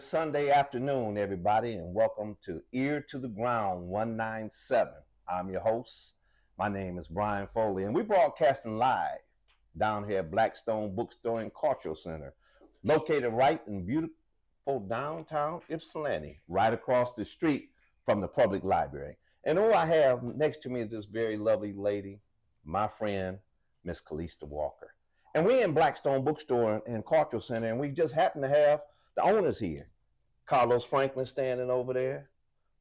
Sunday afternoon, everybody, and welcome to Ear to the Ground 197. I'm your host. My name is Bryan Foley, and we're broadcasting live down here at Blackstone Bookstore and Cultural Center, located right in beautiful downtown Ypsilanti, right across the street from the public library. And who I have next to me is this very lovely lady, my friend, Miss Kallista Walker. And we're in Blackstone Bookstore and Cultural Center, and we just happen to have the owners here. Carlos Franklin standing over there.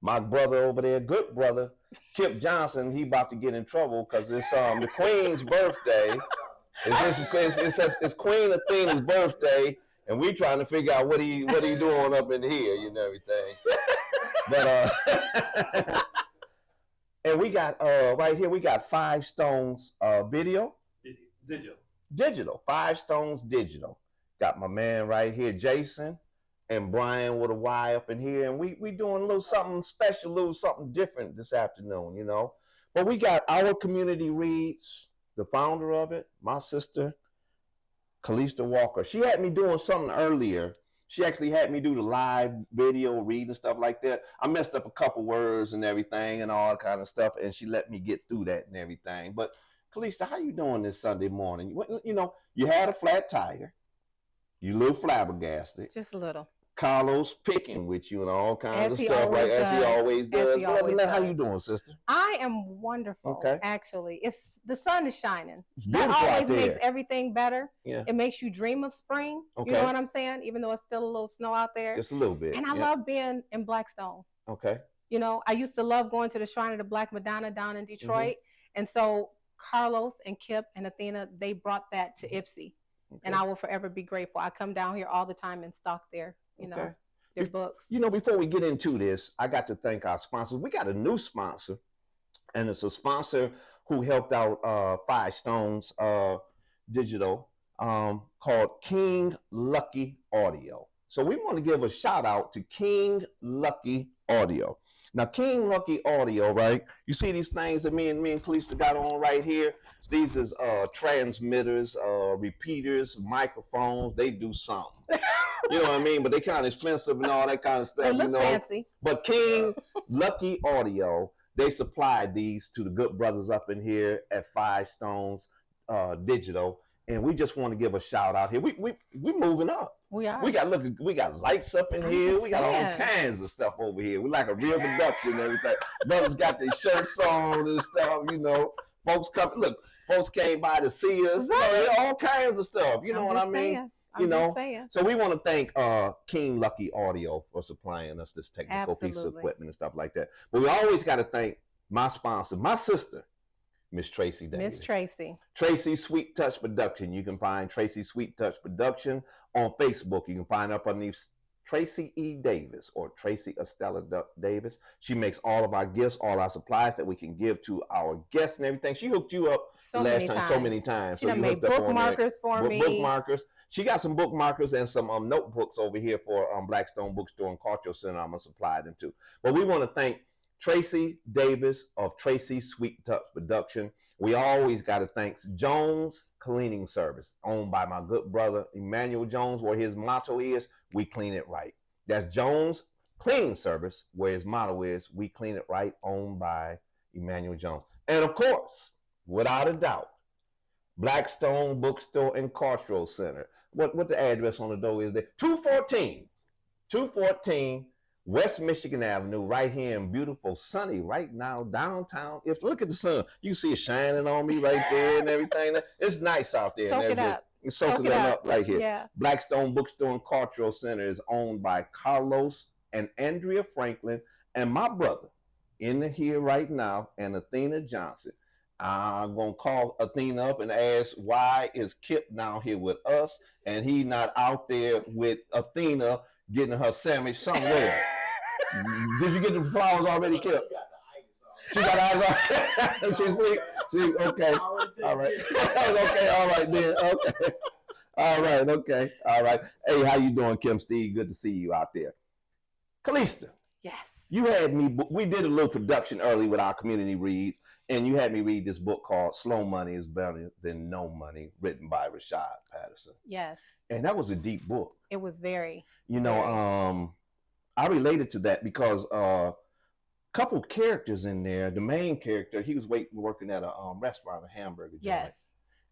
My brother over there, good brother, Kip Johnson. He about to get in trouble because it's the Queen's birthday. It's Queen Athena's birthday, and we trying to figure out what he doing up in here, you know, everything. But and we got right here, we got Five Stones video. Digital. Five Stones digital. Got my man right here, Jason, and Bryan with a Y up in here. And we doing a little something special, a little something different this afternoon, you know. But we got Our Community Reads, the founder of it, my sister, Kallista Walker. She had me doing something earlier. She actually had me do the live video read and stuff like that. I messed up a couple words and everything and all kind of stuff, and she let me get through that and everything. But Kallista, how you doing this Sunday morning? You know, you had a flat tire. You a little flabbergasted. Just a little. Carlos picking with you and all kinds of stuff, right? As he always does. How you doing, sister? I am wonderful. Okay. Actually, the sun is shining. It's beautiful. That always makes everything better. Yeah. It makes you dream of spring. Okay. You know what I'm saying? Even though it's still a little snow out there. Just a little bit. And I love being in Blackstone. Okay. You know, I used to love going to the Shrine of the Black Madonna down in Detroit. And so Carlos and Kip and Athena, they brought that to Ypsi. Okay. And I will forever be grateful. I come down here all the time and stock their books. You know, before we get into this, I got to thank our sponsors. We got a new sponsor, and it's a sponsor who helped out Five Stones Digital called King Lucky Audio. So we want to give a shout out to King Lucky Audio. Now, King Lucky Audio, right? You see these things that me and Kallista got on right here? These is transmitters, repeaters, microphones. They do something. You know what I mean? But they kind of expensive and all that kind of stuff. They look fancy. But King Lucky Audio, they supplied these to the good brothers up in here at Five Stones Digital. And we just want to give a shout out here. We moving up. We are. We got lights up in here. We got all kinds of stuff over here. We like a real production and everything. Brothers got their shirts on and stuff, you know. Folks came by to see us. Right. You know, all kinds of stuff. You know what I mean? So we want to thank King Lucky Audio for supplying us this technical piece of equipment and stuff like that. But we always got to thank my sponsor, my sister, Miss Tracy Davis. Miss Tracy. Tracy Sweet Touch Production. You can find Tracy Sweet Touch Production on Facebook. You can find her up underneath Tracy E. Davis or Tracy Estella Davis. She makes all of our gifts, all our supplies that we can give to our guests and everything. She hooked you up so many times. She done made bookmarkers for me. Bookmarkers. She got some bookmarkers and some notebooks over here for Blackstone Bookstore and Cultural Center. I'm going to supply them to. But we want to thank Tracy Davis of Tracy Sweet Touch Production. We always got to thank Jones Cleaning Service, owned by my good brother Emmanuel Jones, where his motto is, we clean it right. That's Jones Cleaning Service, where his motto is, we clean it right, owned by Emmanuel Jones. And of course, without a doubt, Blackstone Bookstore and Cultural Center. What the address on the door is there? 214 West Michigan Avenue, right here in beautiful, sunny, right now, downtown. Look at the sun. You see it shining on me right there and everything. It's nice out there. Soak it up. It's soaking it up right here. Yeah. Blackstone Bookstore and Cultural Center is owned by Carlos and Andrea Franklin and my brother in here right now, and Athena Johnson. I'm going to call Athena up and ask, why is Kip down here with us and he not out there with Athena getting her sandwich somewhere? Did you get the flowers already, Kip? She got eyes on. She sleep. Okay. All right. Okay. All right then. Okay. All right. Okay. All right. Hey, how you doing, Kim Steve? Good to see you out there. Kallista, Yes. You had me, we did a little production early with our community reads, and you had me read this book called Slow Money is Better Than No Money, written by Rashad Patterson. Yes. And that was a deep book. It was very. You know, I related to that because couple characters in there. The main character, he was working at a restaurant, a hamburger joint. Yes.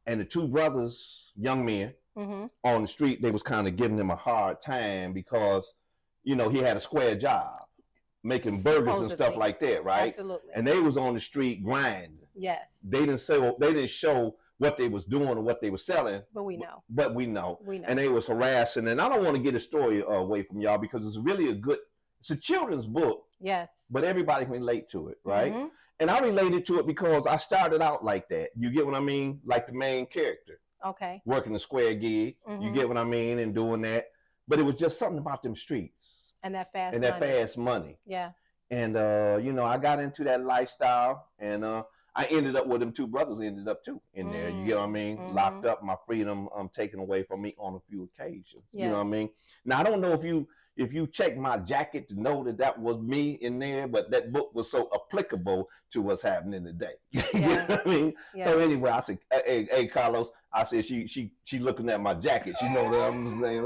And the two brothers, young men, on the street, they was kind of giving him a hard time because, you know, he had a square job, making burgers and stuff like that, right? Absolutely. And they was on the street grinding. Yes. They didn't show what they was doing or what they were selling. But we know. But we know. We know. And they was harassing. And I don't want to get a story away from y'all because it's really it's a children's book. Yes. But everybody can relate to it, right? And I related to it because I started out like that. You get what I mean? Like the main character. Okay. Working a square gig. You get what I mean? And doing that. But it was just something about them streets. And that fast money. And that fast money. Yeah. And, you know, I got into that lifestyle. And I ended up with them two brothers ended up too in there. You get what I mean? Locked up, my freedom taken away from me on a few occasions. Yes. You know what I mean? Now, I don't know if you check my jacket to know that was me in there, but that book was so applicable to what's happening today. You know what I mean? Yeah. So anyway, I said, hey, Carlos, I said, she looking at my jacket. She know what I'm saying?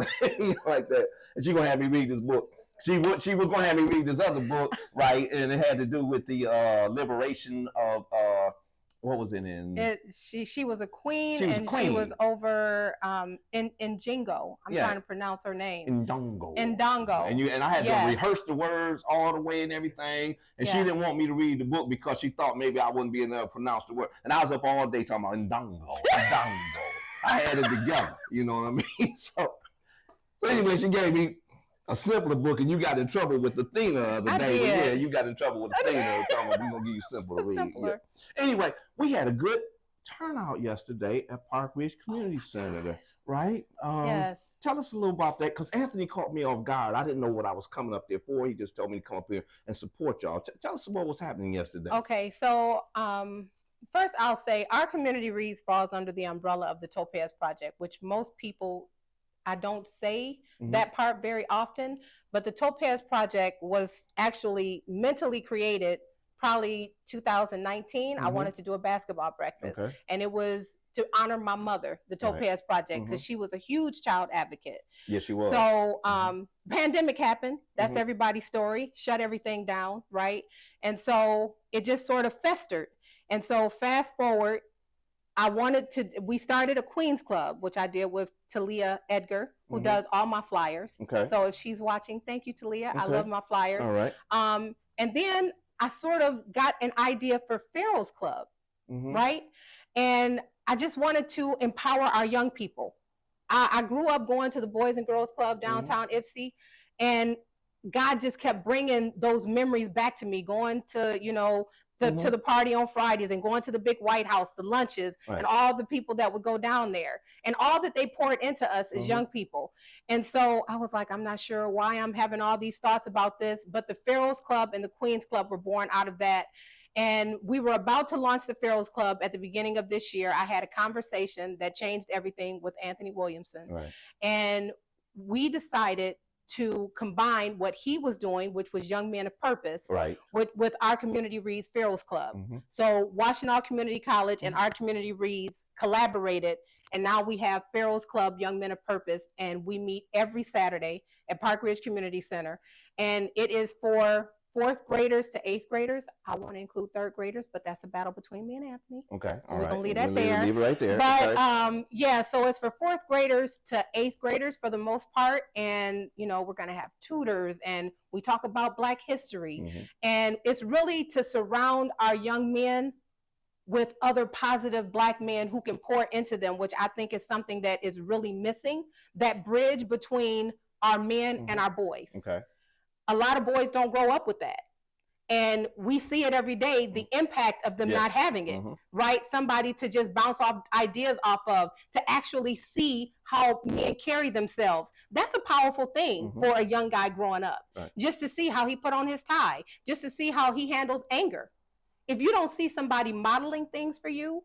Like that. And she gonna have me read this book. She was gonna have me read this other book, right? And it had to do with the liberation of what was it in? She was a queen, she was over in Jingo. I'm trying to pronounce her name. Ndongo. And I had to rehearse the words all the way and everything. And she didn't want me to read the book because she thought maybe I wouldn't be able to pronounce the word. And I was up all day talking about Ndongo. I had it together. You know what I mean? So anyway, she gave me a simpler book, and you got in trouble with the Athena the other day. But yeah, you got in trouble with Athena. We're going to give you simple to read. Yeah. Anyway, we had a good turnout yesterday at Park Ridge Community Center, right? Yes. Tell us a little about that, because Anthony caught me off guard. I didn't know what I was coming up there for. He just told me to come up here and support y'all. Tell us what was happening yesterday. Okay, so first I'll say our community reads falls under the umbrella of the Topaz Project, which most people, I don't say that part very often, but the Topaz Project was actually mentally created probably 2019. I wanted to do a basketball breakfast, and it was to honor my mother, the Topaz Project, because she was a huge child advocate. Yes, she was. So pandemic happened. That's everybody's story. Shut everything down, right? And so it just sort of festered. And so fast forward, we started a Queens Club, which I did with Talia Edgar, who does all my flyers. So if she's watching, thank you, Talia. I love my flyers. All right. And then I sort of got an idea for Pharaoh's Club, right? And I just wanted to empower our young people. I grew up going to the Boys and Girls Club downtown Ypsi, and God just kept bringing those memories back to me, going to, to the party on Fridays and going to the big White House, the lunches, and all the people that would go down there and all that they poured into us as young people. And so I was like, I'm not sure why I'm having all these thoughts about this, but the Pharaoh's Club and the Queens Club were born out of that. And we were about to launch the Pharaoh's Club at the beginning of this year. I had a conversation that changed everything with Anthony Williamson. And we decided to combine what he was doing, which was Young Men of Purpose, with our Community Reads Pharaoh's Club. So Washtenaw Community College and our Community Reads collaborated, and now we have Pharaoh's Club, Young Men of Purpose, and we meet every Saturday at Park Ridge Community Center. And it is for 4th graders to 8th graders. I want to include 3rd graders, but that's a battle between me and Anthony. Okay. So we're going to leave that there. Leave it right there. But yeah, so it's for 4th graders to 8th graders for the most part. And, we're going to have tutors, and we talk about Black history. And it's really to surround our young men with other positive Black men who can pour into them, which I think is something that is really missing, that bridge between our men and our boys. A lot of boys don't grow up with that. And we see it every day, the impact of them not having it, right? Somebody to just bounce off ideas off of, to actually see how men carry themselves. That's a powerful thing for a young guy growing up. Just to see how he put on his tie, just to see how he handles anger. If you don't see somebody modeling things for you,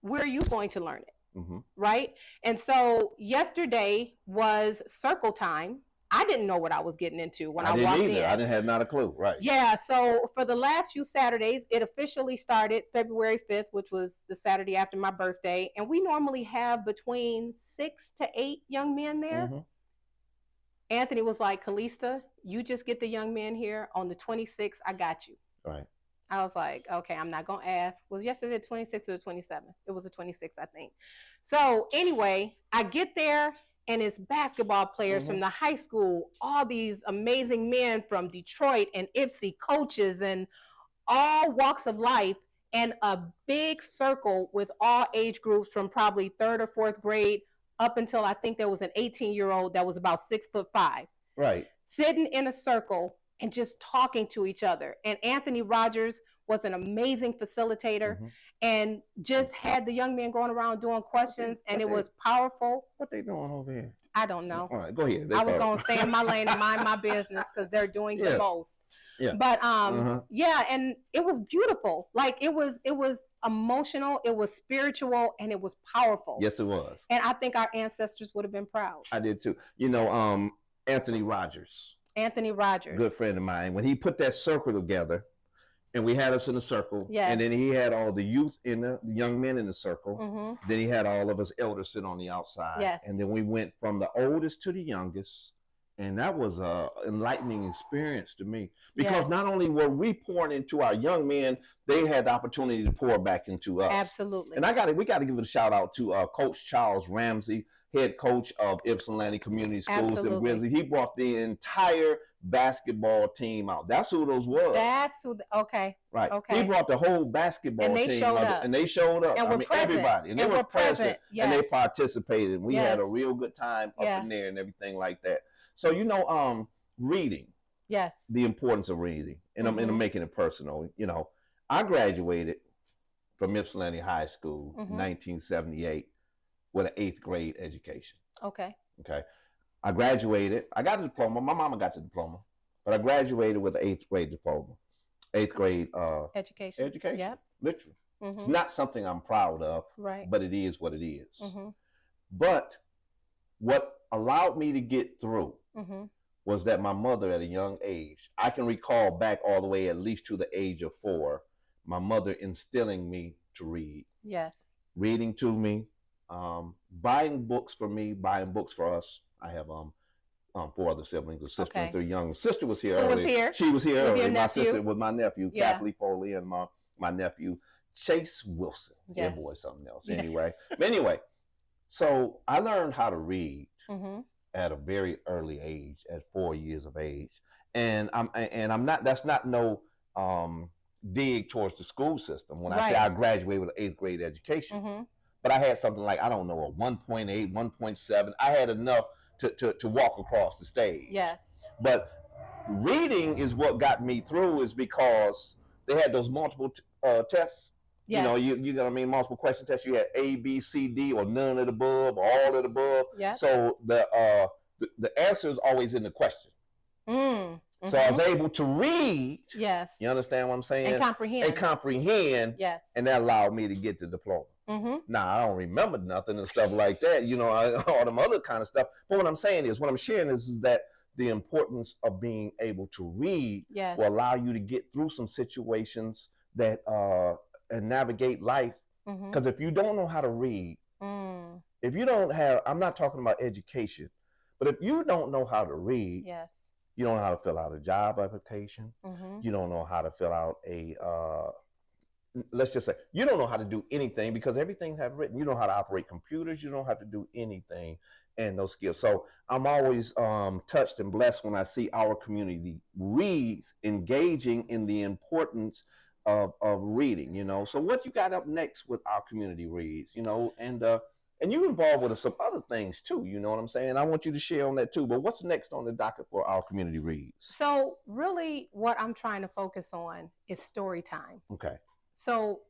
where are you going to learn it, right? And so yesterday was circle time. I didn't know what I was getting into when I didn't walked either. in. I didn't have not a clue, right? Yeah, so for the last few Saturdays, it officially started February 5th, which was the Saturday after my birthday. And we normally have between 6 to 8 young men there. Mm-hmm. Anthony was like, Kallista, you just get the young men here. On the 26th, I got you. Right. I was like, okay, I'm not going to ask. Was yesterday the 26th or the 27th? It was the 26th, I think. So anyway, I get there, and it's basketball players from the high school, all these amazing men from Detroit and Ipsy, coaches and all walks of life, and a big circle with all age groups from probably 3rd or 4th grade up until I think there was an 18-year-old that was about 6'5". Right. Sitting in a circle and just talking to each other. And Anthony Rogers was an amazing facilitator and just had the young men going around doing questions, and it was powerful. What they doing over here? I don't know. All right, go ahead. I was going to stay in my lane and mind my business because they're doing the most. Yeah. But yeah, and it was beautiful. Like it was emotional, it was spiritual, and it was powerful. Yes, it was. And I think our ancestors would have been proud. I did too. You know, Anthony Rogers. Anthony Rogers. Good friend of mine. When he put that circle together, and we had us in a circle, and then he had all the youth in the young men in the circle. Then he had all of us elders sit on the outside. Yes. And then we went from the oldest to the youngest. And that was an enlightening experience to me, because not only were we pouring into our young men, they had the opportunity to pour back into us. Absolutely. And we got to give a shout out to Coach Charles Ramsey, head coach of Ypsilanti Community Schools in Grizzly. He brought the entire basketball team out. That's who those was. That's who. Okay. Right. Okay. He brought the whole basketball team out, and they showed up. And everybody, and they were present, and they participated. We had a Yes. real good time up in there and everything like that. So, you know, reading. Yes. The importance of reading. And I'm making it personal. You know, I graduated from Ypsilanti High School in 1978 with an 8th grade education. Okay. Okay. I graduated. I got a diploma. My mama got the diploma. But I graduated with an 8th grade diploma. 8th grade education. Education. Yep. Literally. It's not something I'm proud of. Right. But it is what it is. But what allowed me to get through was that my mother, at a young age, I can recall back all the way at least to the age of 4, my mother instilling me to read. Yes. Reading to me, buying books for me, buying books for us. I have 4 other siblings, a sister and 3 young. Sister was here earlier. Was here? She was here earlier. My nephew? sister was my nephew, Kathleen Foley, and my nephew, Chase Wilson. Yes. Yeah, boy, something else. Anyway. Anyway, so I learned how to read at a very early age, at 4 years of age. And I'm not, that's not no dig towards the school system when I say I graduated with an 8th grade education. But I had something like, I don't know, a 1.8, 1.7. I had enough to walk across the stage. Yes. But reading is what got me through, is because they had those multiple tests. Yes. You know, you know what I mean, multiple question tests. You had A, B, C, D, or none of the above, or all of the above. Yeah. So the answer is always in the question. So I was able to read. Yes. You understand what I'm saying? And comprehend. And comprehend. Yes. And that allowed me to get the diploma. Now, I don't remember nothing and stuff like that, you know, all them other kind of stuff. But what I'm saying is, what I'm sharing is that the importance of being able to read will allow you to get through some situations that and navigate life. Because if you don't know how to read, if you don't have, I'm not talking about education, but if you don't know how to read, you don't know how to fill out a job application, you don't know how to fill out a let's just say you don't know how to do anything, because everything have written. You know how to operate computers. You don't have to do anything, and those skills. So I'm always touched and blessed when I see our community reads, engaging in the importance of reading. You know. So what you got up next with our community reads? You know, and you involved with some other things too. You know what I'm saying? I want you to share on that too. But what's next on the docket for our community reads? So really, what I'm trying to focus on is story time. Okay. So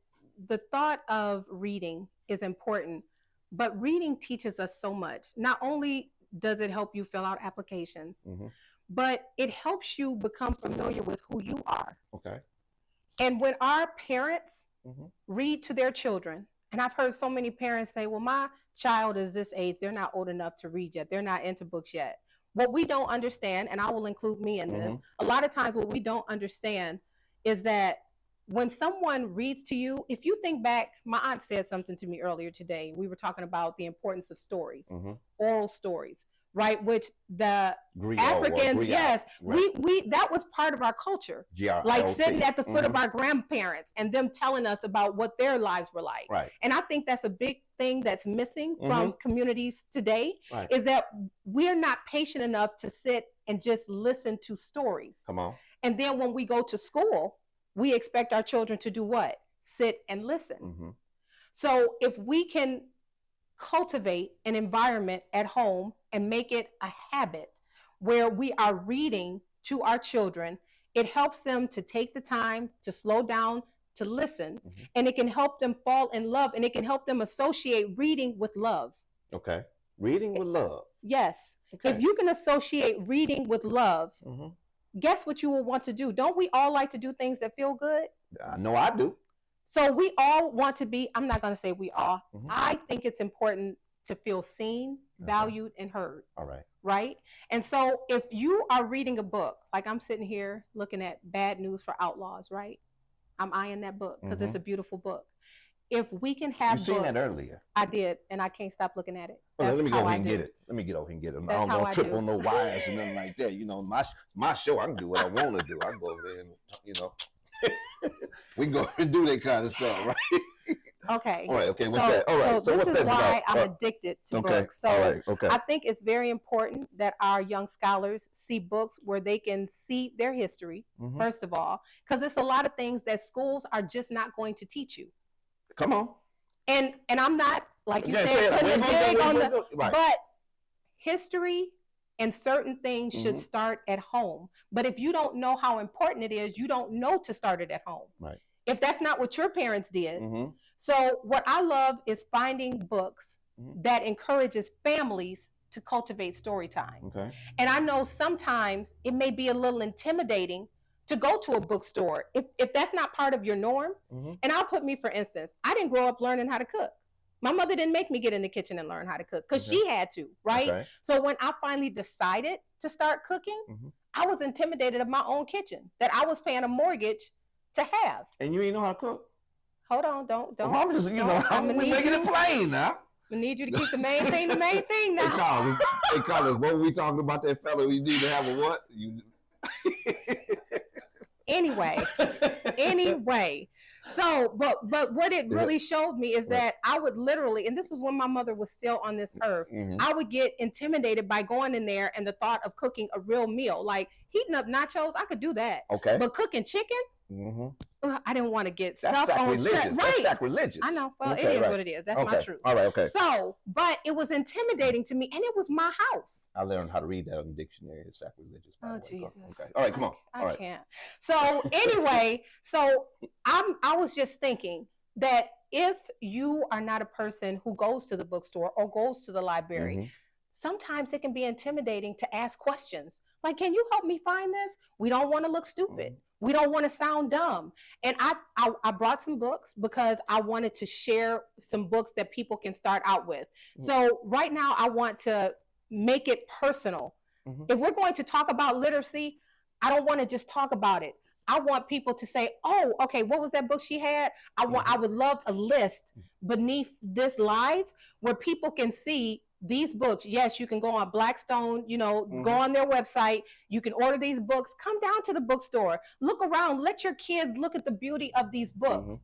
the thought of reading is important, but reading teaches us so much. Not only does it help you fill out applications, but it helps you become familiar with who you are. Okay. And when our parents read to their children, and I've heard so many parents say, well, my child is this age, they're not old enough to read yet. They're not into books yet. what we don't understand, and I will include me in this, a lot of times what we don't understand is that when someone reads to you, if you think back, my aunt said something to me earlier today. We were talking about the importance of stories, oral stories, right? Which the Africans, yes, right. we that was part of our culture. Like sitting at the foot of our grandparents and them telling us about what their lives were like. Right. And I think that's a big thing that's missing from communities today, is that we're not patient enough to sit and just listen to stories. Come on. And then when we go to school, we expect our children to do what? Sit and listen. So if we can cultivate an environment at home and make it a habit where we are reading to our children, it helps them to take the time to slow down, to listen, and it can help them fall in love, and it can help them associate reading with love. Okay. Reading with love. Yes. Okay. If you can associate reading with love, guess what you will want to do? Don't we all like to do things that feel good? I know I do. So we all want to be, I'm not going to say we all, I think it's important to feel seen, valued, and heard. All right. Right? And so if you are reading a book, like I'm sitting here looking at Bad News for Outlaws, right? I'm eyeing that book because it's a beautiful book. If we can have books. You seen that earlier. I did, and I can't stop looking at it. Well, let me go over and get it. Let me get over and get it. I don't trip on no wires and nothing like that. You know, my show, I can do what I want to do. I can go over there and, you know, we can go over and do that kind of stuff, right? Okay. All right. Okay. What's that? All right. So this is why I'm addicted to books. So all right. Okay. I think it's very important that our young scholars see books where they can see their history, first of all, because there's a lot of things that schools are just not going to teach you. Come on. And I'm not, like you said, putting a dig on the, but history and certain things should start at home. But if you don't know how important it is, you don't know to start it at home. Right. If that's not what your parents did. So what I love is finding books that encourages families to cultivate story time. Okay. And I know sometimes it may be a little intimidating to go to a bookstore if that's not part of your norm. And I'll put me, for instance, I didn't grow up learning how to cook. My mother didn't make me get in the kitchen and learn how to cook because she had to, right? Okay. So when I finally decided to start cooking, I was intimidated of my own kitchen that I was paying a mortgage to have. And you ain't know how to cook? Hold on, don't. Well, I'm just, I'm making it plain now. I need you to keep the main thing the main thing now. Hey, Carlos, what were we talking about that fella? We need to have a what? Anyway, so, but what it really showed me is that I would literally, and this was when my mother was still on this earth, I would get intimidated by going in there and the thought of cooking a real meal. Like heating up nachos, I could do that. Okay. But cooking chicken, I didn't want to get stuff on set. Right. That's sacrilegious. I know. Well, it is what it is. That's my truth. All right. Okay. So, but it was intimidating to me, and it was my house. I learned how to read that in the dictionary. It's sacrilegious. Oh, Jesus. Okay. All right. Come on. I can't. So anyway, I was just thinking that if you are not a person who goes to the bookstore or goes to the library, sometimes it can be intimidating to ask questions. Like, can you help me find this? We don't want to look stupid. We don't want to sound dumb. And I brought some books because I wanted to share some books that people can start out with. So right now I want to make it personal. If we're going to talk about literacy, I don't want to just talk about it. I want people to say, oh, okay, what was that book she had? I would love a list beneath this live where people can see these books. Yes, you can go on Blackstone, go on their website. You can order these books. Come down to the bookstore. Look around. Let your kids look at the beauty of these books.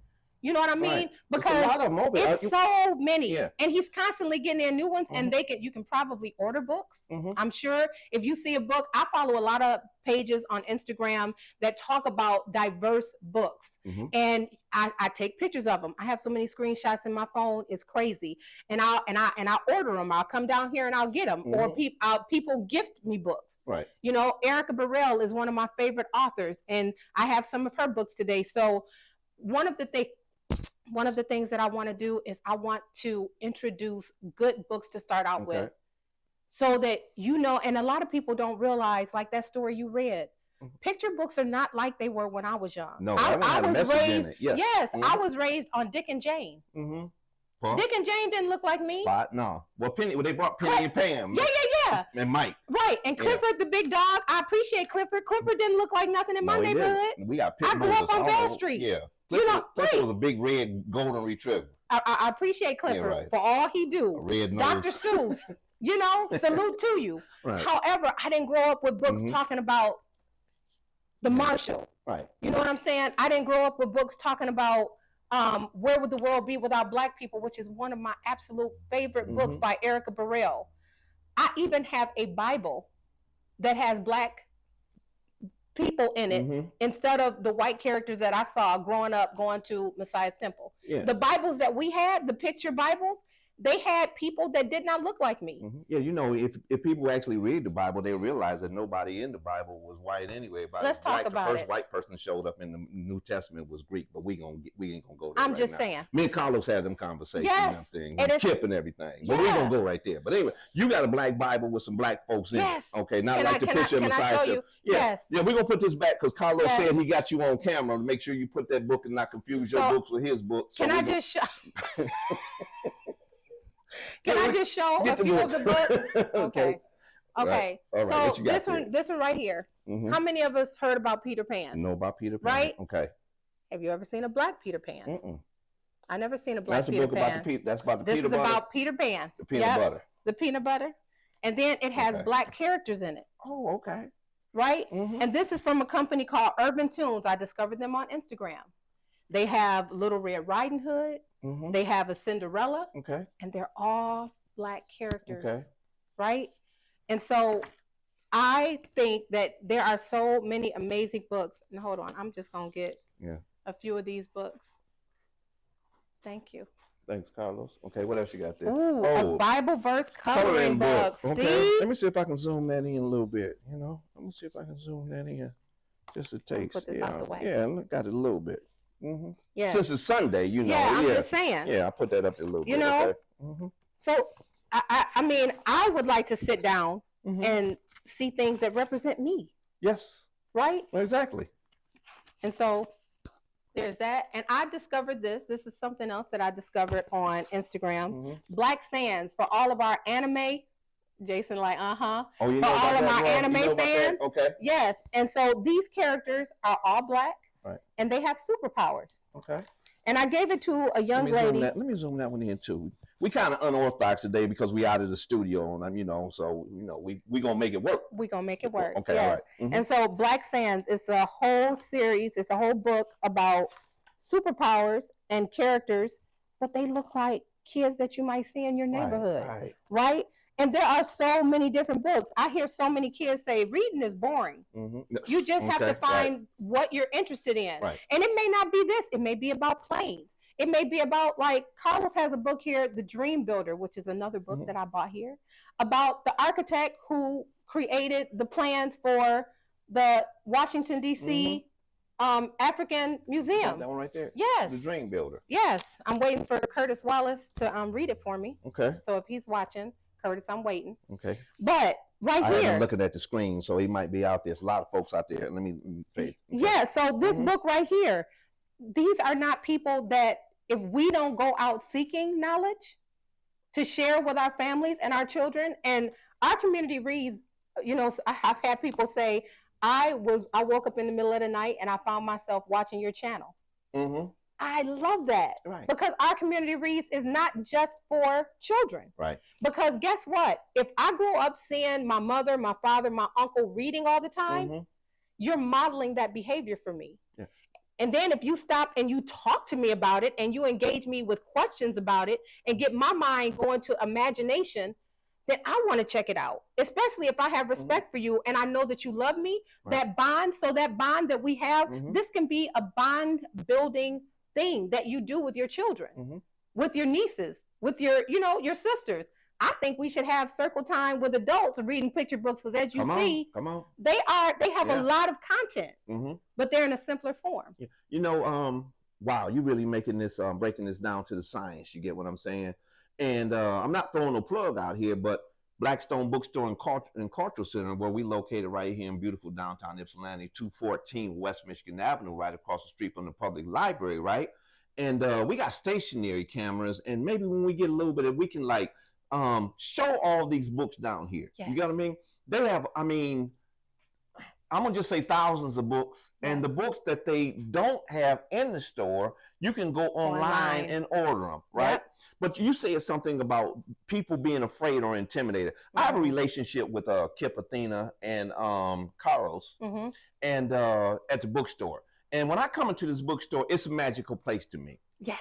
You know what I mean? Right. Because it's so many. Yeah. And he's constantly getting in new ones, and you can probably order books. I'm sure if you see a book, I follow a lot of pages on Instagram that talk about diverse books. And I take pictures of them. I have so many screenshots in my phone, it's crazy. And I order them. I'll come down here and I'll get them. Or people gift me books. Right. Erica Burrell is one of my favorite authors, and I have some of her books today. So one of the things that I want to do is I want to introduce good books to start out with, so that and a lot of people don't realize, like that story you read, picture books are not like they were when I was young. No, I was raised. Yes, I was raised on Dick and Jane. Puff. Dick and Jane didn't look like me. Spot, no. Well, Penny, they brought Penny and Pam. Yeah. And Mike. Right, and Clifford, the big dog. I appreciate Clifford. Clifford didn't look like nothing in my neighborhood. We got I grew up on Bell Street. Yeah. Clifford was a big red golden retriever. I appreciate Clifford for all he do. Red nose. Dr. Seuss, salute to you. Right. However, I didn't grow up with books talking about the Marshall. Right. You know what I'm saying? I didn't grow up with books talking about Where Would the World Be Without Black People, which is one of my absolute favorite books by Erica Burrell. I even have a Bible that has Black people in it instead of the white characters that I saw growing up going to Messiah's Temple. Yeah. The Bibles that we had, the picture Bibles, they had people that did not look like me. Yeah, if people actually read the Bible, they realize that nobody in the Bible was white anyway. Let's talk about it. The first white person showed up in the New Testament was Greek, but we ain't gonna go there. I'm just saying. Me and Carlos had them conversations and Kip and everything, but we gonna go right there. But anyway, you got a Black Bible with some Black folks in it. Okay, not like the picture of Messiah. Yeah, we're gonna put this back because Carlos said he got you on camera to make sure you put that book and not confuse your books with his book. Can I just show? Can I just show a few of the books? Okay. Right. So this one right here. How many of us heard about Peter Pan? Know about Peter Pan. Right? Okay. Have you ever seen a Black Peter Pan? I never seen a Black Peter Pan. That's about the Peter butter. This is butter. about Peter Pan. The peanut butter. The peanut butter. And then it has Black characters in it. Oh, okay. Right? And this is from a company called Urban Tunes. I discovered them on Instagram. They have Little Red Riding Hood. They have a Cinderella. Okay. And they're all Black characters. Okay. Right? And so I think that there are so many amazing books. And hold on, I'm just going to get a few of these books. Thank you. Thanks, Carlos. Okay, what else you got there? Ooh, a Bible verse coloring book. Okay. See? Let me see if I can zoom that in a little bit. Let me see if I can zoom that in. Just a taste. Put this out the way. Yeah, got it a little bit. Yeah. Since it's Sunday, Yeah, I'm just saying. Yeah, I put that up there a little bit. Okay? So, I mean, I would like to sit down and see things that represent me. Yes. Right? Exactly. And so there's that. And I discovered this. This is something else that I discovered on Instagram. Black Sands for all of our anime. Jason like, Oh, you know for all of my anime fans. Okay. Yes. And so these characters are all Black. Right. And they have superpowers. Okay. And I gave it to a young lady. Let me zoom that one in too. We kind of unorthodox today because we out of the studio and so we gonna make it work. We gonna make it work. Okay. Yes. All right. And so Black Sands is a whole series. It's a whole book about superpowers and characters, but they look like kids that you might see in your neighborhood. Right? And there are so many different books. I hear so many kids say reading is boring. You just have to find what you're interested in. Right. And it may not be this. It may be about planes. It may be about, like, Carlos has a book here, The Dream Builder, which is another book that I bought here, about the architect who created the plans for the Washington, D.C. African Museum. That one right there? Yes. The Dream Builder. Yes. I'm waiting for Curtis Wallace to read it for me. Okay. So if he's watching, Curtis, I'm waiting. Okay. But right here. I'm looking at the screen, so he might be out there. There's a lot of folks out there. Let me say. Okay. Yeah, so this book right here, these are not people that, if we don't go out seeking knowledge to share with our families and our children, and our community reads, I've had people say, I woke up in the middle of the night and I found myself watching your channel. I love that. Right. Because our community reads is not just for children. Right. Because guess what? If I grew up seeing my mother, my father, my uncle reading all the time, you're modeling that behavior for me. Yeah. And then if you stop and you talk to me about it and you engage me with questions about it and get my mind going to imagination, then I want to check it out, especially if I have respect for you and I know that you love me, that bond. So that bond that we have, this can be a bond building thing that you do with your children, with your nieces, with your, your sisters. I think we should have circle time with adults reading picture books, because as you see, they have a lot of content, but they're in a simpler form. Wow, you really making this, breaking this down to the science. You get what I'm saying? And I'm not throwing no plug out here, but Blackstone Bookstore and Cultural Center, where we located right here in beautiful downtown Ypsilanti, 214 West Michigan Avenue, right across the street from the public library, right? and we got stationary cameras, and maybe when we get a little bit of, we can like show all these books down here. Yes. You got what I mean? They have, I mean, I'm gonna just say thousands of books, and the books that they don't have in the store, you can go online and order them, right? Yep. But you said something about people being afraid or intimidated. I have a relationship with Kip, Athena, and Carlos, and at the bookstore. And when I come into this bookstore, it's a magical place to me. Yes.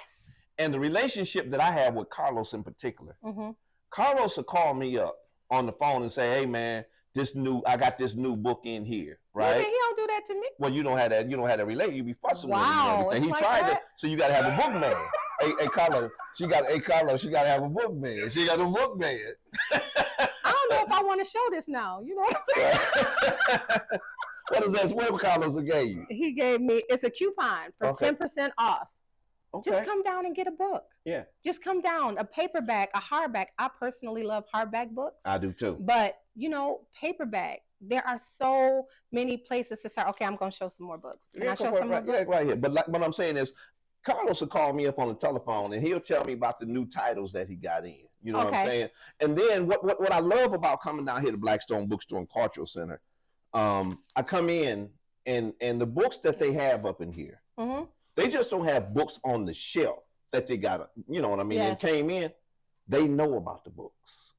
And the relationship that I have with Carlos in particular, Carlos will call me up on the phone and say, "Hey man, I got this new book in here," right? Yeah, he don't do that to me. Well, you don't have that. You don't have that relate. You be fussing with him and everything. He like tried that? So you got to have a book man. hey, Carlos, she got to have a book man. She got a book man. I don't know if I want to show this now. You know what I'm saying? What is that? What Carlos gave you? He gave me, it's a coupon for 10% off. Okay. Just come down and get a book. Yeah. Just come down. A paperback, a hardback. I personally love hardback books. I do too. But, you know, paperback, there are so many places to start. Okay, I'm going to show some more books. Can I show some more books? Yeah, right here. But like, what I'm saying is, Carlos will call me up on the telephone and he'll tell me about the new titles that he got in. You know what I'm saying? And then what I love about coming down here to Blackstone Bookstore and Cultural Center, I come in and the books that they have up in here, they just don't have books on the shelf that they got, you know what I mean? Yes. They came in, they know about the books.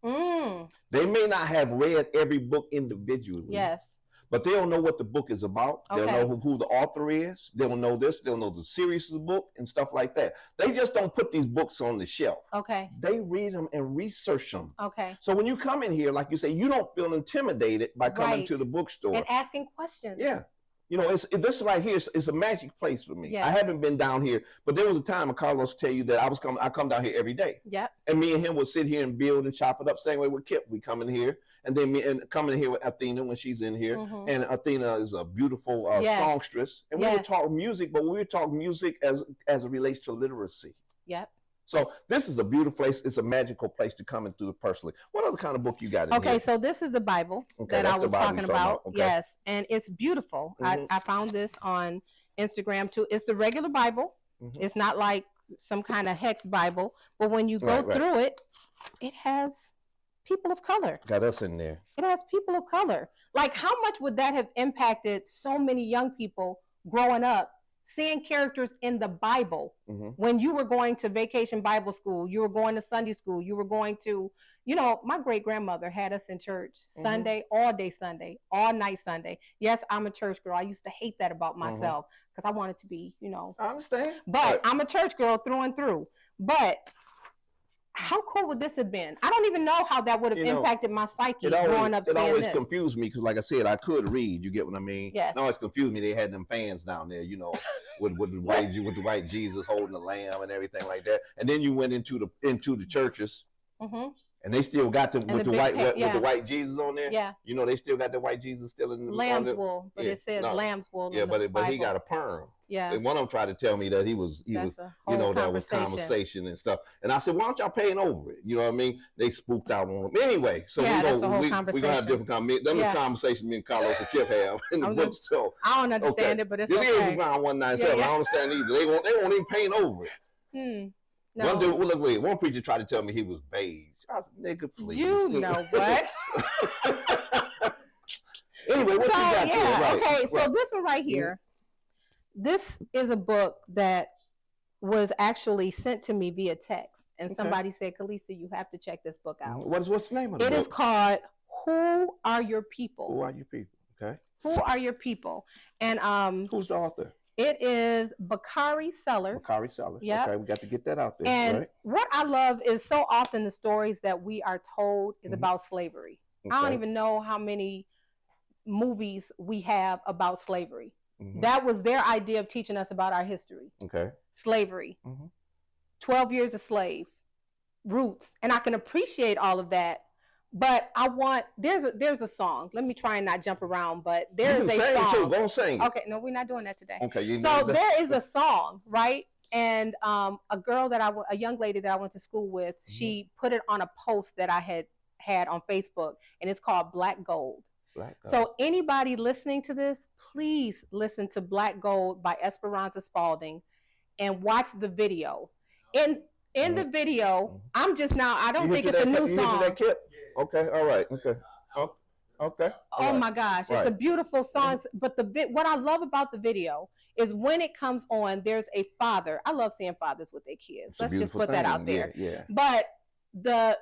They may not have read every book individually. Yes. But they'll know what the book is about. They'll know who the author is. They'll know this. They'll know the series of the book and stuff like that. They just don't put these books on the shelf. Okay. They read them and research them. Okay. So when you come in here, like you say, you don't feel intimidated by coming to the bookstore. And asking questions. Yeah. You know, this right here is a magic place for me. Yes. I haven't been down here, but there was a time, and Carlos tell you that I come down here every day. Yep. And me and him would sit here and build and chop it up. Same way with Kip, we come in here, and then come in here with Athena when she's in here. And Athena is a beautiful songstress, and we would talk music, but we would talk music as it relates to literacy. Yep. So this is a beautiful place. It's a magical place to come into personally. What other kind of book you got in here? Okay, so this is the Bible that I was talking about. Okay. Yes, and it's beautiful. I found this on Instagram too. It's the regular Bible. It's not like some kind of hex Bible, but when you go through it, it has people of color. Got us in there. It has people of color. Like, how much would that have impacted so many young people growing up, seeing characters in the Bible when you were going to vacation Bible school, you were going to Sunday school, you were going to, you know, my great-grandmother had us in church Sunday, all day Sunday, all night Sunday. Yes, I'm a church girl. I used to hate that about myself because I wanted to be, you know. I understand. But I'm a church girl through and through. But how cool would this have been? I don't even know how that would have impacted my psyche growing up. It always confused me because, like I said, I could read. You get what I mean? Yes. It always confused me. They had them fans down there, you know, with the white Jesus holding the lamb and everything like that. And then you went into the churches, and they still got with the white Jesus on there. Yeah. You know, they still got the white Jesus still in the lamb's wool, but it says lamb's wool. Yeah, but he got a perm. Yeah. And one of them tried to tell me that he was you know, that was conversation and stuff. And I said, why don't y'all paying over it? You know what I mean? They spooked out on him. Anyway, so we're gonna have different conversation me and Carlos and Kip have in the bookstore. I don't understand it, but it's okay. This is Brown 197. I don't understand either. They won't even paint over it. No. One dude, look, one preacher tried to tell me he was beige. I said, nigga, please. You know what? Anyway, what you got there? Right. Okay, so this one right here, this is a book that was actually sent to me via text. And somebody said, Kallista, you have to check this book out. What's the name of the book? It is called Who Are Your People? Who Are Your People? Okay. Who Are Your People? And who's the author? It is Bakari Sellers. Bakari Sellers. Yeah. Okay, we got to get that out there. And what I love is so often the stories that we are told is about slavery. I don't even know how many movies we have about slavery. That was their idea of teaching us about our history. Okay. Slavery. 12 years a slave. Roots. And I can appreciate all of that. But I want, there's a song. Let me try and not jump around, but there's a song. Too. Go and sing. Okay, no, we're not doing that today. Okay. So there is a song, right? And a young lady that I went to school with, she put it on a post that I had on Facebook, and it's called Black Gold. Black Gold. So anybody listening to this, please listen to Black Gold by Esperanza Spalding. and watch the video. In the video, I'm just now, I don't think it's a new song. That kid? Okay, all right, okay. Oh, okay. Oh my gosh, it's a beautiful song. But what I love about the video is when it comes on, there's a father. I love seeing fathers with their kids. Let's just put that out there. Yeah. But the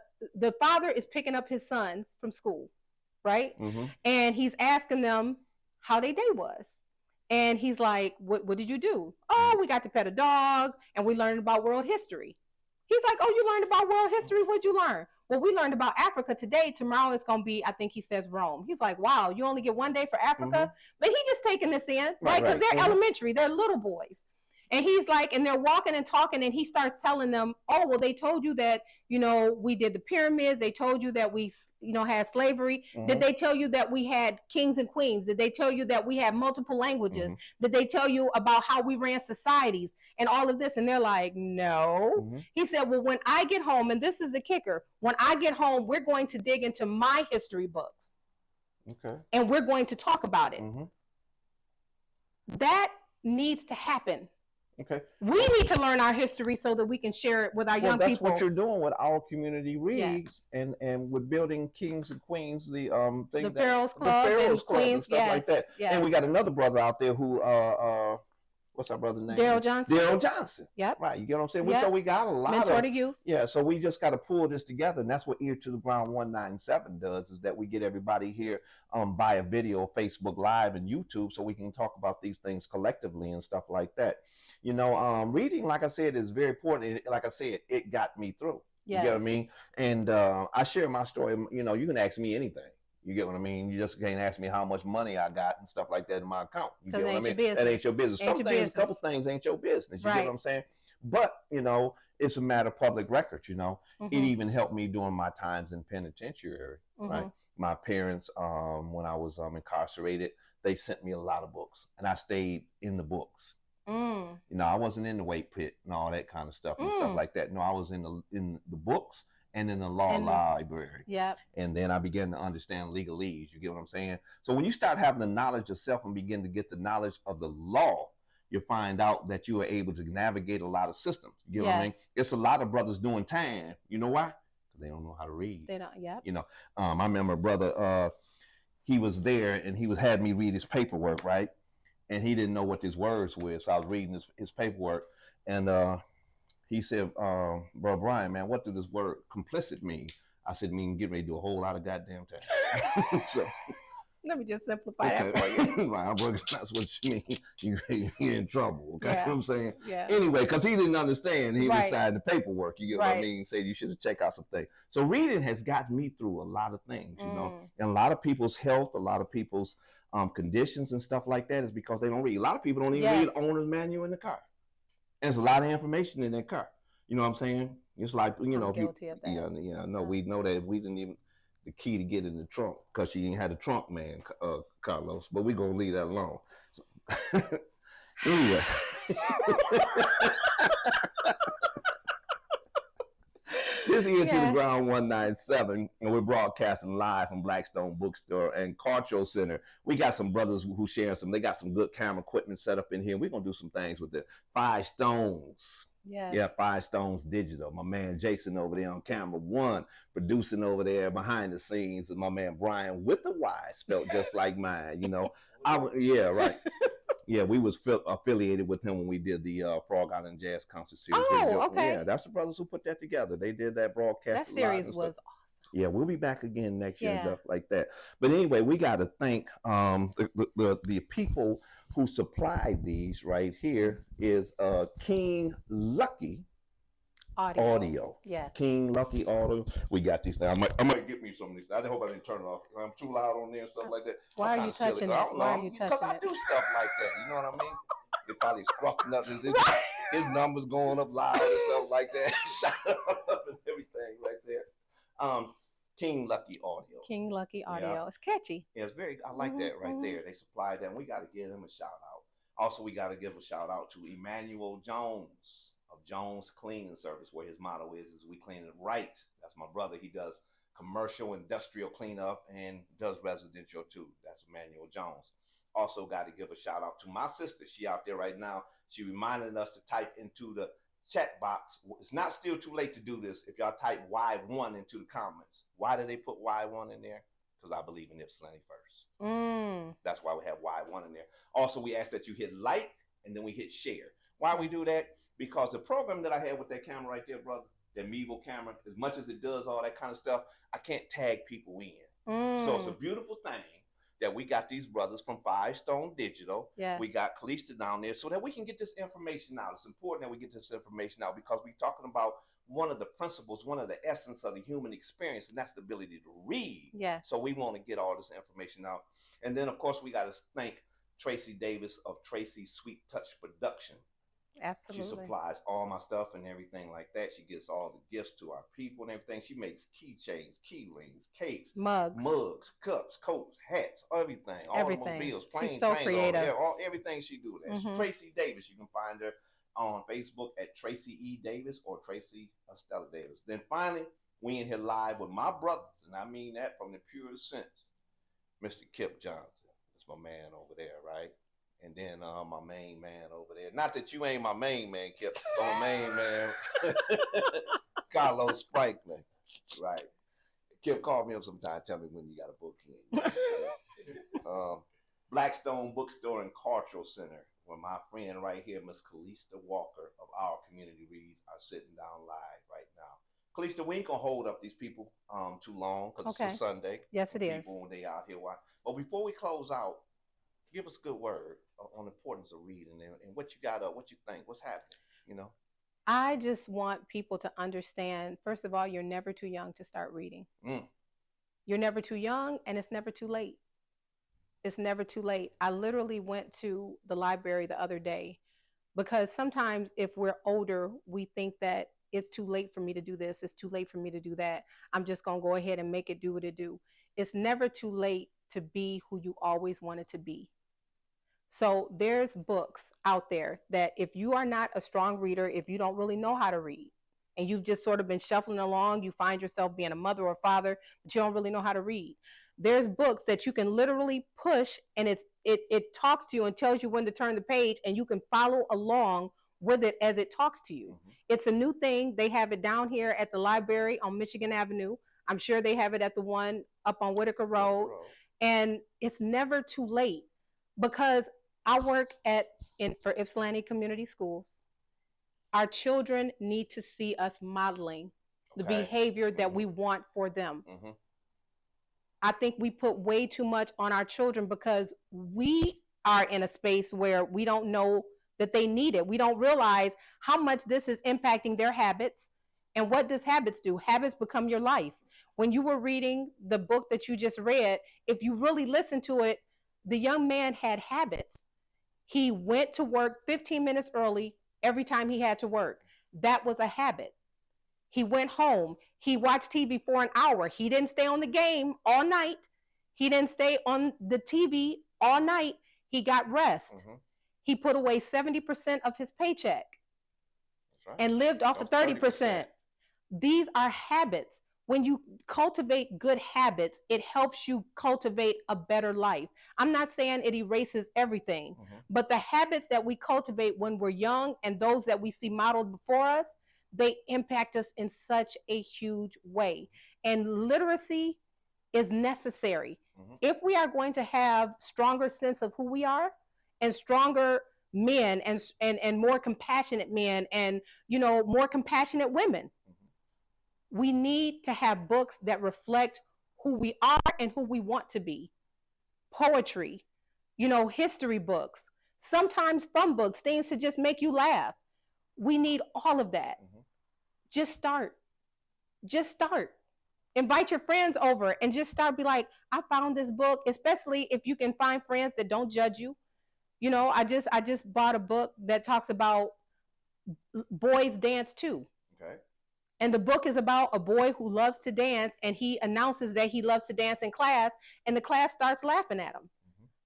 father is picking up his sons from school, right? And he's asking them how their day was. And he's like, what did you do? Oh, we got to pet a dog and we learned about world history. He's like, oh, you learned about world history? What'd you learn? Well, we learned about Africa today. Tomorrow it's going to be, I think he says Rome. He's like, wow, you only get one day for Africa? But he just taking this in, right? Because they're elementary. They're little boys. And he's like, and they're walking and talking, and he starts telling them, oh, well, they told you that, you know, we did the pyramids. They told you that we, you know, had slavery. Did they tell you that we had kings and queens? Did they tell you that we had multiple languages? Did they tell you about how we ran societies and all of this? And they're like, no. He said, well, when I get home, and this is the kicker, when I get home, we're going to dig into my history books. Okay. And we're going to talk about it. That needs to happen. Okay. We need to learn our history so that we can share it with our young people. That's what you're doing with our community reads and with building kings and queens, the Pharaoh's Club, and Queens, and stuff like that. And we got another brother out there who what's our brother's name? Daryl Johnson. Daryl Johnson. Yep. Right. You get what I'm saying? So we got a lot mentor to youth. Yeah. So we just got to pull this together, and that's what Ear to the Ground 197 does. Is that we get everybody here via video, Facebook Live, and YouTube, so we can talk about these things collectively and stuff like that. You know, reading, like I said, is very important. Like I said, it got me through. You get what I mean? And I share my story. You know, you can ask me anything. You get what I mean? You just can't ask me how much money I got and stuff like that in my account. You get what I mean? That ain't your business. A couple things ain't your business. You get what I'm saying? But, you know, it's a matter of public record, you know. It even helped me during my times in penitentiary, right? My parents, when I was incarcerated, they sent me a lot of books, and I stayed in the books. You know, I wasn't in the weight pit and all that kind of stuff and stuff like that. No, I was in the books and in the law library. And then I began to understand legalese. You get what I'm saying? So when you start having the knowledge of self and begin to get the knowledge of the law, you find out that you are able to navigate a lot of systems. You get what I mean? It's a lot of brothers doing time. You know why? Because they don't know how to read. They don't. You know, I remember a brother, he was there and he had me read his paperwork, right? And he didn't know what his words were. So I was reading his paperwork, and he said, bro, Bryan, man, what does this word complicit mean? I said, mean get ready to do a whole lot of goddamn time. So let me just simplify that for you. Right, that's what you mean. You're in trouble. Okay, you know what I'm saying? Anyway, because he didn't understand, he decided the paperwork. You get what I mean? He said you should have checked out some things. So reading has gotten me through a lot of things, you know, and a lot of people's health, a lot of people's conditions and stuff like that is because they don't read. A lot of people don't even read owner's manual in the car. And there's a lot of information in that car. You know what I'm saying? It's like, you know, we know that we didn't even the key to get in the trunk because she didn't have the trunk man, Carlos. But we're gonna leave that alone. So, anyway. This is Ear to the Ground 197, and we're broadcasting live from Blackstone Bookstore and Cultural Center. We got some brothers who share they got some good camera equipment set up in here. We're going to do some things with it. 5 Stones. Yeah, 5 Stones Digital. My man Jason over there on camera 1, producing over there behind the scenes, and my man Bryan with the Y spelled just like mine, you know. Yeah, we was affiliated with him when we did the Frog Island Jazz Concert Series. Oh, okay. Yeah, that's the brothers who put that together. They did that broadcast. That series was awesome. Yeah, we'll be back again next year and stuff like that. But anyway, we got to thank the people who supplied these right here is King Lucky Audio. Yes. King Lucky Audio. We got these things. I might get me some of these. I hope I didn't turn it off. I'm too loud on there and stuff like that. Why are you touching it? Why are you touching it? Because I do stuff like that. You know what I mean? You're probably scruffing up his numbers going up loud and stuff like that. Shut up and everything right there. King Lucky Audio. King Lucky Audio. Yeah. It's catchy. Yeah, it's very. I like that right there. They supplied that. And we got to give them a shout out. Also, we got to give a shout out to Emmanuel Jones of Jones Cleaning Service, where his motto is we clean it right. That's my brother. He does commercial, industrial cleanup, and does residential too. That's Emmanuel Jones. Also got to give a shout out to my sister. She out there right now. She reminded us to type into the chat box. It's not still too late to do this if y'all type Y1 into the comments. Why did they put Y1 in there? Because I believe in Ypsilanti first. That's why we have Y1 in there. Also, we ask that you hit like and then we hit share. Why we do that? Because the program that I had with that camera right there, brother, that Mevo camera, as much as it does all that kind of stuff, I can't tag people in. So it's a beautiful thing that we got these brothers from Five Stone Digital. Yes. We got Kallista down there so that we can get this information out. It's important that we get this information out because we're talking about one of the principles, one of the essence of the human experience, and that's the ability to read. Yes. So we want to get all this information out. And then, of course, we got to thank Tracy Davis of Tracy's Sweet Touch Production. Absolutely. She supplies all my stuff and everything like that. She gets all the gifts to our people and everything. She makes keychains, key rings, cakes, mugs, cups, coats, hats, everything. Automobiles, planes, She's so creative. Everything she do that. Tracy Davis. You can find her on Facebook at Tracy E. Davis or Tracy Estella Davis. Then finally, we in here live with my brothers, and I mean that from the purest sense. Mr. Kip Johnson. That's my man over there, right? And then my main man over there. Not that you ain't my main man, Kip. My main man, Carlos Franklin. Right. Kip, call me up sometime. Tell me when you got a book in. Blackstone Bookstore and Cultural Center, where my friend right here, Miss Kallista Walker of Our Community Reads, are sitting down live right now. Kallista, we ain't gonna hold up these people too long because it's a Sunday. Yes, it is. People when they out here, but before we close out, give us a good word on the importance of reading and what you got up, what you think, what's happening, you know? I just want people to understand, first of all, you're never too young to start reading. You're never too young, and it's never too late. It's never too late. I literally went to the library the other day because sometimes if we're older, we think that it's too late for me to do this. It's too late for me to do that. I'm just going to go ahead and make it do what it do. It's never too late to be who you always wanted to be. So there's books out there that if you are not a strong reader, if you don't really know how to read, and you've just sort of been shuffling along, you find yourself being a mother or father, but you don't really know how to read. There's books that you can literally push, and it talks to you and tells you when to turn the page, and you can follow along with it as it talks to you. It's a new thing. They have it down here at the library on Michigan Avenue. I'm sure they have it at the one up on Whitaker Road. And it's never too late because I work for Ypsilanti Community Schools. Our children need to see us modeling the behavior that we want for them. I think we put way too much on our children because we are in a space where we don't know that they need it. We don't realize how much this is impacting their habits. And what does habits do? Habits become your life. When you were reading the book that you just read, if you really listen to it, the young man had habits. He went to work 15 minutes early every time he had to work. That was a habit. He went home. He watched TV for an hour. He didn't stay on the game all night. He didn't stay on the TV all night. He got rest. He put away 70% of his paycheck and lived off of 30%. These are habits. When you cultivate good habits, it helps you cultivate a better life. I'm not saying it erases everything, but the habits that we cultivate when we're young and those that we see modeled before us, they impact us in such a huge way. And literacy is necessary. If we are going to have stronger sense of who we are and stronger men and more compassionate men and, you know, more compassionate women, we need to have books that reflect who we are and who we want to be. Poetry, you know, history books, sometimes fun books, things to just make you laugh. We need all of that. Just start. Just start. Invite your friends over and just start. Be like, I found this book, especially if you can find friends that don't judge you. You know, I just bought a book that talks about boys dance too. And the book is about a boy who loves to dance, and he announces that he loves to dance in class, and the class starts laughing at him.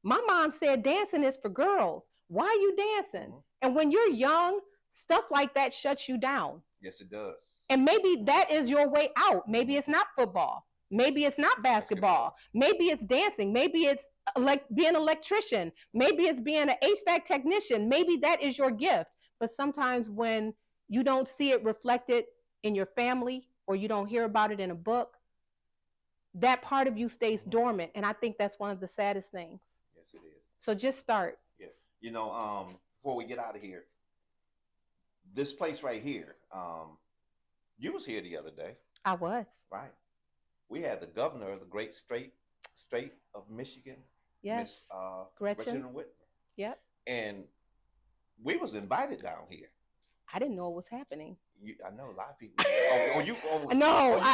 My mom said dancing is for girls. Why are you dancing? And when you're young, stuff like that shuts you down. Yes, it does. And maybe that is your way out. Maybe it's not football. Maybe it's not basketball. Maybe it's dancing. Maybe it's like being an electrician. Maybe it's being an HVAC technician. Maybe that is your gift. But sometimes when you don't see it reflected in your family or you don't hear about it in a book, that part of you stays dormant. And I think that's one of the saddest things. Yes, it is. So just start. Yeah. You know, before we get out of here, this place right here, you was here the other day. I was. Right. We had the governor of the great state of Michigan. Yes. Miss Gretchen Whitmer. Yep. And we was invited down here. I didn't know it was happening. I know a lot of people.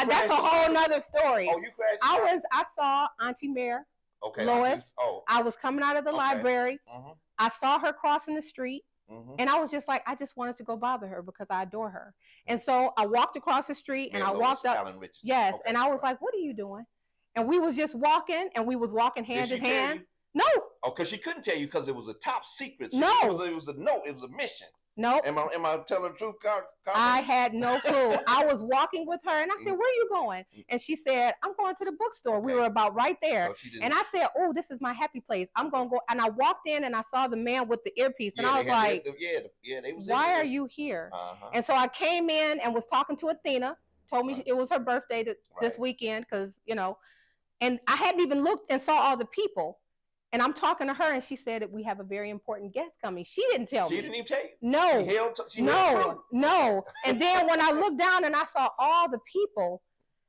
That's a whole nother story. Oh, you crashed. I saw Auntie Mare. Okay. Lois. I was coming out of the library. Mm-hmm. I saw her crossing the street. Mm-hmm. And I was just like, I just wanted to go bother her because I adore her. And so I walked across the street and I walked up. Yes. And I was like, what are you doing? And we was just walking and we was walking hand in hand. No. Oh, because she couldn't tell you because it was a top secret. No. It was a mission. No. Am I telling the truth, Carl? I had no clue. I was walking with her and I said, where are you going? And she said, I'm going to the bookstore. Okay. We were about right there. So and I said, oh, this is my happy place. I'm going to go. And I walked in and I saw the man with the earpiece. And I was like, they was why are you here? Uh-huh. And so I came in and was talking to Athena, told me it was her birthday this weekend because, you know, and I hadn't even looked and saw all the people. And I'm talking to her, and she said that we have a very important guest coming. She didn't tell me. She didn't even tell you? No. No. And then when I looked down and I saw all the people,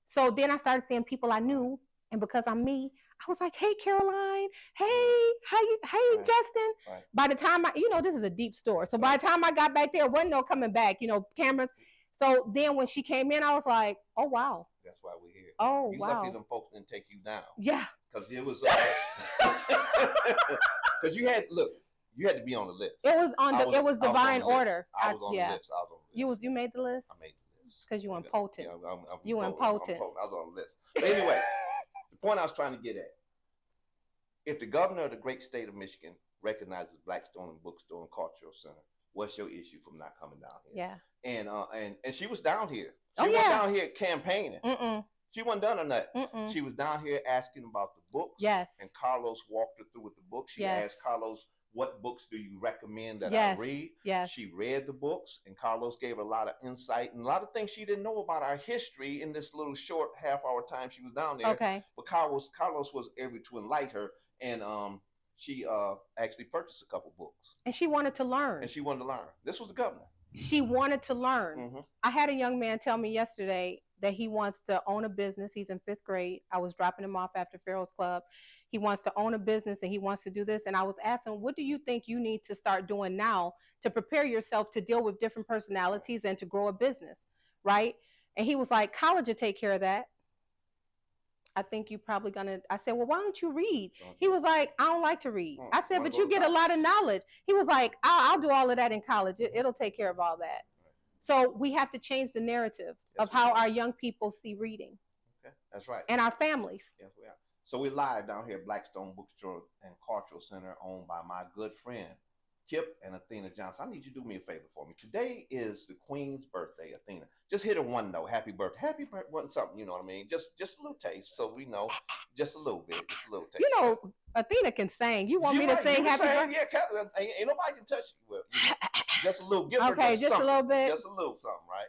so then I started seeing people I knew. And because I'm me, I was like, hey, Caroline. Hey, hey, Justin. Right. By the time this is a deep store. So by the time I got back there, wasn't no coming back, cameras. So then when she came in, I was like, oh, wow. That's why we're here. Oh, you wow. lucky them folks didn't take you down. Yeah. Because it was, because you had to be on the list. It was divine order. I was on the list. You made the list? I made the list. Because you impotent. Yeah, you impotent. I was on the list. But anyway, the point I was trying to get at, if the governor of the great state of Michigan recognizes Blackstone and Bookstore and Cultural Center, what's your issue from not coming down here? Yeah. And she was down here. She went down here campaigning. She wasn't done on that. She was down here asking about the books. Yes. And Carlos walked her through with the books. She asked Carlos, what books do you recommend that I read? Yes. She read the books, and Carlos gave her a lot of insight and a lot of things she didn't know about our history in this little short half-hour time she was down there. Okay. But Carlos was able to enlighten her, and she actually purchased a couple books. And she wanted to learn. This was the governor. She wanted to learn. I had a young man tell me yesterday that he wants to own a business. He's in 5th grade. I was dropping him off after Pharaoh's Club. He wants to own a business and he wants to do this. And I was asking, what do you think you need to start doing now to prepare yourself to deal with different personalities and to grow a business, right? And he was like, college will take care of that. I think you probably gonna, I said, well, why don't you read? He was like, I don't like to read. I said, but you get a lot of knowledge. He was like, I'll do all of that in college. It'll take care of all that. So we have to change the narrative of how our young people see reading. Okay, that's right. And our families. Yes, we are. So we're live down here at Blackstone Bookstore and Cultural Center, owned by my good friend, Kip and Athena Johnson. I need you to do me a favor for me. Today is the Queen's birthday, Athena. Just hit her one note. Happy birthday. Happy birthday. Something, you know what I mean? Just a little taste so we know. Just a little bit. Just a little taste. You know, Athena can sing. You want me to sing happy birthday? Yeah, ain't nobody can touch you. Well, just a little. Give her just a little bit. Just a little something, right?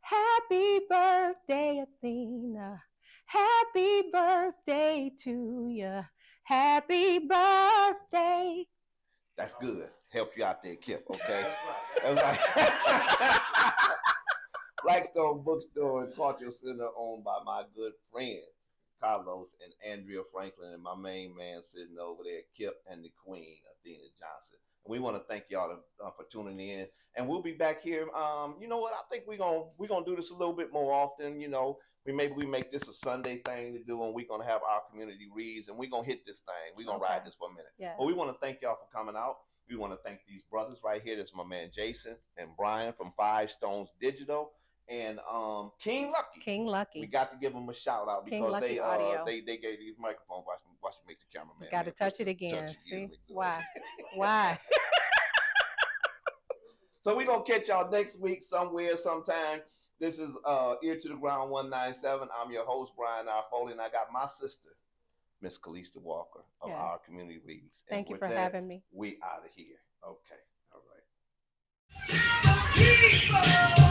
Happy birthday, Athena. Happy birthday to you. Happy birthday. That's good. Help you out there, Kip, okay? That's right. Blackstone Bookstore and Cultural Center, owned by my good friends, Carlos and Andrea Franklin, and my main man sitting over there, Kip, and the Queen, Athena Johnson. And we want to thank y'all for tuning in. And we'll be back here. You know what? I think we're gonna do this a little bit more often. You know, we make this a Sunday thing to do, and we're gonna have our community reads, and we're gonna hit this thing. We're gonna ride this for a minute. Yeah. But we want to thank y'all for coming out. We want to thank these brothers right here. This is my man Jason and Bryan from 5 Stones Digital, and King Lucky. King Lucky. We got to give them a shout out because they gave these microphones. Watch me make the cameraman. Got to touch it again. See why? Why? So we're gonna catch y'all next week somewhere, sometime. This is Ear to the Ground 197. I'm your host, Bryan Foley, and I got my sister, Miss Kallista Walker of Our Community Leagues. And thank you for having me. We out of here. Okay. All right.